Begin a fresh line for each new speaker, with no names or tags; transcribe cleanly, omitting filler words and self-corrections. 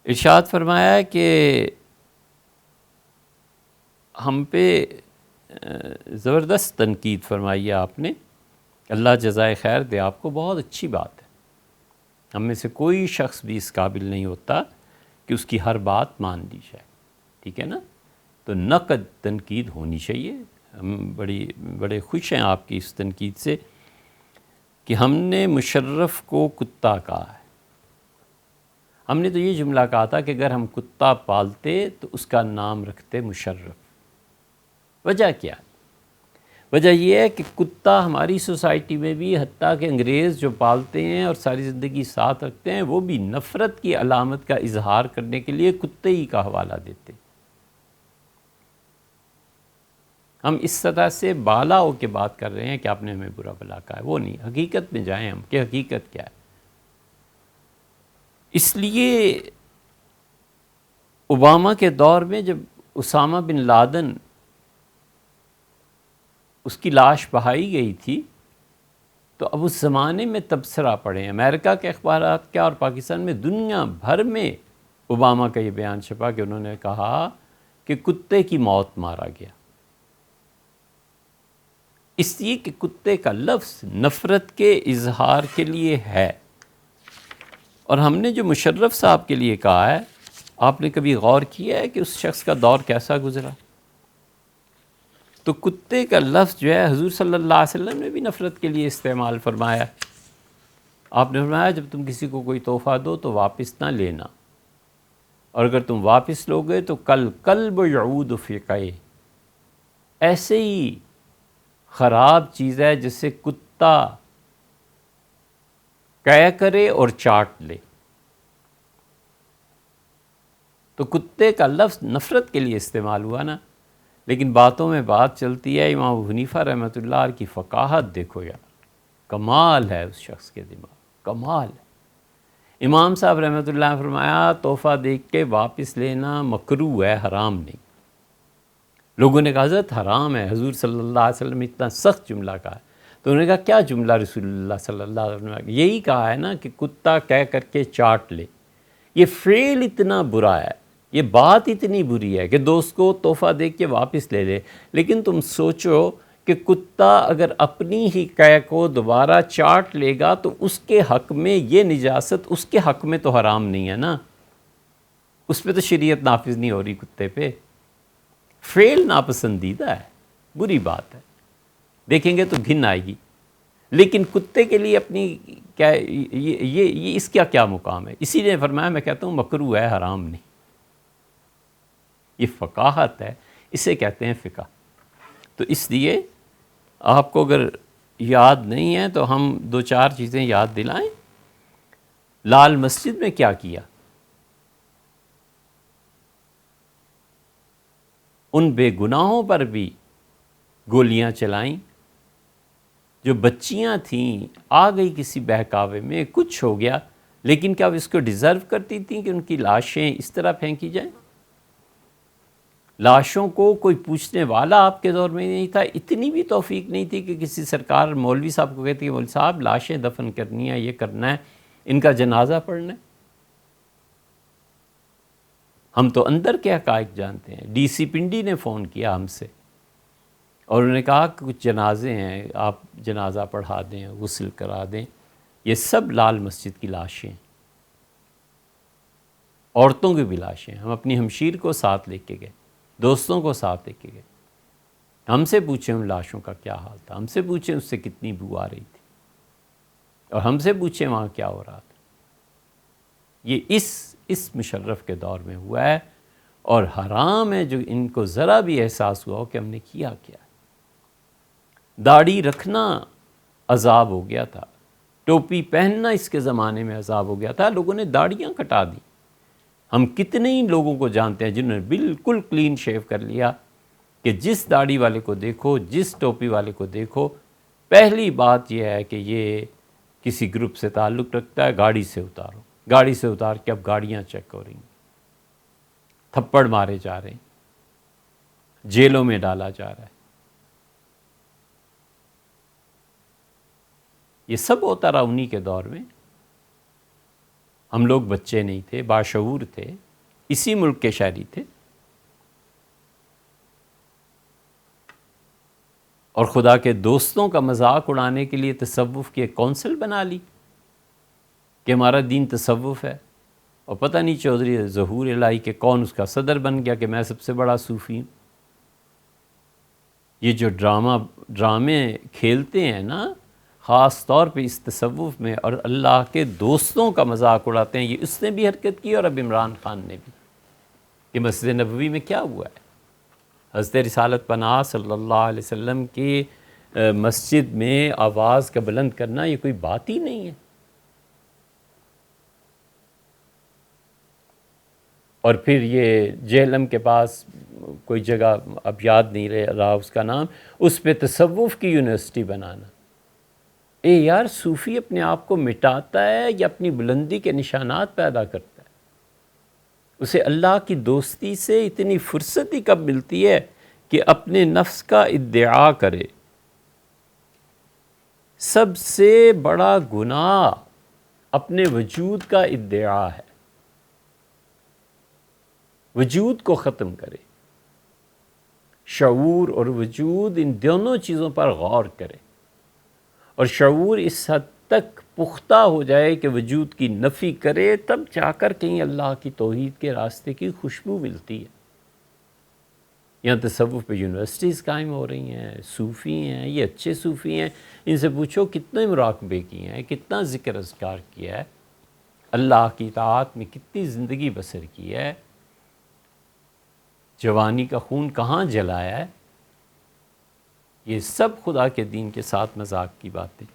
ارشاد فرمایا کہ ہم پہ زبردست تنقید فرمائی ہے آپ نے، اللہ جزائے خیر دے آپ کو، بہت اچھی بات ہے۔ ہم میں سے کوئی شخص بھی اس قابل نہیں ہوتا کہ اس کی ہر بات مان لی جائے، ٹھیک ہے نا؟ تو نقد تنقید ہونی چاہیے۔ ہم بڑے خوش ہیں آپ کی اس تنقید سے کہ ہم نے مشرف کو کتا کہا ہے۔ ہم نے تو یہ جملہ کہا تھا کہ اگر ہم کتا پالتے تو اس کا نام رکھتے مشرف۔ وجہ کیا ہے؟ وجہ یہ ہے کہ کتا ہماری سوسائٹی میں بھی، حتیٰ کہ انگریز جو پالتے ہیں اور ساری زندگی ساتھ رکھتے ہیں، وہ بھی نفرت کی علامت کا اظہار کرنے کے لیے کتے ہی کا حوالہ دیتے ہیں۔ ہم اس طرح سے بالا ہو کے بات کر رہے ہیں کہ آپ نے ہمیں برا بھلا کہا ہے، وہ نہیں، حقیقت میں جائیں ہم کہ حقیقت کیا ہے۔ اس لیے اوباما کے دور میں جب اسامہ بن لادن اس کی لاش بہائی گئی تھی تو اب اس زمانے میں تبصرہ پڑھیں، امریکہ کے اخبارات کیا اور پاکستان میں، دنیا بھر میں اوباما کا یہ بیان چھپا کہ انہوں نے کہا کہ کتے کی موت مارا گیا، اس لیے کہ کتے کا لفظ نفرت کے اظہار کے لیے ہے۔ اور ہم نے جو مشرف صاحب کے لیے کہا ہے، آپ نے کبھی غور کیا ہے کہ اس شخص کا دور کیسا گزرا؟ تو کتے کا لفظ جو ہے حضور صلی اللہ علیہ وسلم نے بھی نفرت کے لیے استعمال فرمایا۔ آپ نے فرمایا جب تم کسی کو کوئی تحفہ دو تو واپس نہ لینا، اور اگر تم واپس لوگے تو کل کلب یعود فی قیہ، ایسے ہی خراب چیز ہے جسے کتا قے کرے اور چاٹ لے۔ تو کتے کا لفظ نفرت کے لیے استعمال ہوا نا، لیکن باتوں میں بات چلتی ہے۔ امام ابو حنیفہ رحمۃ اللہ علیہ کی فقاہت دیکھو یار، کمال ہے اس شخص کے دماغ، کمال ہے۔ امام صاحب رحمۃ اللہ نے فرمایا تحفہ دیکھ کے واپس لینا مکروہ ہے، حرام نہیں۔ لوگوں نے کہا حضرت حرام ہے، حضور صلی اللہ علیہ وسلم نے اتنا سخت جملہ کہا ہے۔ تو انہوں نے کہا کیا جملہ رسول اللہ صلی اللہ علیہ وسلم نے؟ یہی کہا ہے نا کہ کتا کہہ کر کے چاٹ لے۔ یہ فعل اتنا برا ہے، یہ بات اتنی بری ہے کہ دوست کو تحفہ دے کے واپس لے لے، لیکن تم سوچو کہ کتا اگر اپنی ہی قے کو دوبارہ چاٹ لے گا تو اس کے حق میں یہ نجاست اس کے حق میں تو حرام نہیں ہے نا، اس پہ تو شریعت نافذ نہیں ہو رہی کتے پہ۔ فعل ناپسندیدہ ہے، بری بات ہے، دیکھیں گے تو گھن آئے گی، لیکن کتے کے لیے اپنی کیا یہ اس کا کیا مقام ہے؟ اسی لیے فرمایا، میں کہتا ہوں مکروہ ہے، حرام نہیں۔ یہ فقاہت ہے، اسے کہتے ہیں فقہ۔ تو اس لیے آپ کو اگر یاد نہیں ہے تو ہم دو چار چیزیں یاد دلائیں۔ لال مسجد میں کیا کیا؟ ان بے گناہوں پر بھی گولیاں چلائیں، جو بچیاں تھیں آ گئی کسی بہکاوے میں، کچھ ہو گیا، لیکن کیا وہ اس کو ڈیزرو کرتی تھیں کہ ان کی لاشیں اس طرح پھینکی جائیں؟ لاشوں کو کوئی پوچھنے والا آپ کے دور میں نہیں تھا، اتنی بھی توفیق نہیں تھی کہ کسی سرکار مولوی صاحب کو کہتی کہ مولوی صاحب لاشیں دفن کرنی ہے، یہ کرنا ہے، ان کا جنازہ پڑھنا ہے۔ ہم تو اندر کے حقائق جانتے ہیں۔ ڈی سی پنڈی نے فون کیا ہم سے اور انہوں نے کہا کہ کچھ جنازے ہیں، آپ جنازہ پڑھا دیں، غسل کرا دیں۔ یہ سب لال مسجد کی لاشیں، عورتوں کی بھی لاشیں۔ ہم اپنی ہمشیر کو ساتھ لے کے گئے، دوستوں کو ساتھ لے کے گئے، ہم سے پوچھیں ان لاشوں کا کیا حال تھا، ہم سے پوچھیں اس سے کتنی بو آ رہی تھی، اور ہم سے پوچھیں وہاں کیا ہو رہا تھا۔ یہ اس مشرف کے دور میں ہوا ہے، اور حرام ہے جو ان کو ذرا بھی احساس ہوا ہو کہ ہم نے کیا کیا۔ داڑھی رکھنا عذاب ہو گیا تھا، ٹوپی پہننا اس کے زمانے میں عذاب ہو گیا تھا، لوگوں نے داڑھیاں کٹا دی۔ ہم کتنے ہی لوگوں کو جانتے ہیں جنہوں نے بالکل کلین شیو کر لیا، کہ جس داڑھی والے کو دیکھو، جس ٹوپی والے کو دیکھو، پہلی بات یہ ہے کہ یہ کسی گروپ سے تعلق رکھتا ہے، گاڑی سے اتارو، گاڑی سے اتار کے اب گاڑیاں چیک ہو رہی ہیں، تھپڑ مارے جا رہے ہیں، جیلوں میں ڈالا جا رہا ہے۔ یہ سب ہوتا رہا انہی کے دور میں۔ ہم لوگ بچے نہیں تھے، باشعور تھے، اسی ملک کے شہری تھے، اور خدا کے دوستوں کا مذاق اڑانے کے لیے تصوف کی ایک کونسل بنا لی کہ ہمارا دین تصوف ہے، اور پتہ نہیں چودھری ظہور الہی کے کون اس کا صدر بن گیا کہ میں سب سے بڑا صوفی ہوں۔ یہ جو ڈرامے کھیلتے ہیں نا، خاص طور پہ اس تصوف میں، اور اللہ کے دوستوں کا مذاق اڑاتے ہیں، یہ اس نے بھی حرکت کی اور اب عمران خان نے بھی، کہ مسجد نبوی میں کیا ہوا ہے؟ حضرت رسالت پناہ صلی اللہ علیہ وسلم کی مسجد میں آواز کا بلند کرنا یہ کوئی بات ہی نہیں ہے۔ اور پھر یہ جہلم کے پاس کوئی جگہ اب یاد نہیں رہا اس کا نام، اس پہ تصوف کی یونیورسٹی بنانا۔ یار، صوفی اپنے آپ کو مٹاتا ہے یا اپنی بلندی کے نشانات پیدا کرتا ہے؟ اسے اللہ کی دوستی سے اتنی فرصت ہی کب ملتی ہے کہ اپنے نفس کا ادعا کرے؟ سب سے بڑا گناہ اپنے وجود کا ادعا ہے۔ وجود کو ختم کرے، شعور اور وجود ان دونوں چیزوں پر غور کرے، اور شعور اس حد تک پختہ ہو جائے کہ وجود کی نفی کرے، تب جا کر کہیں اللہ کی توحید کے راستے کی خوشبو ملتی ہے۔ یہاں تصوف پہ یونیورسٹیز قائم ہو رہی ہیں، صوفی ہیں، یہ اچھے صوفی ہیں، ان سے پوچھو کتنے مراقبے کیے ہیں، کتنا ذکر اذکار کیا ہے، اللہ کی اطاعت میں کتنی زندگی بسر کی ہے، جوانی کا خون کہاں جلایا ہے۔ یہ سب خدا کے دین کے ساتھ مذاق کی باتیں۔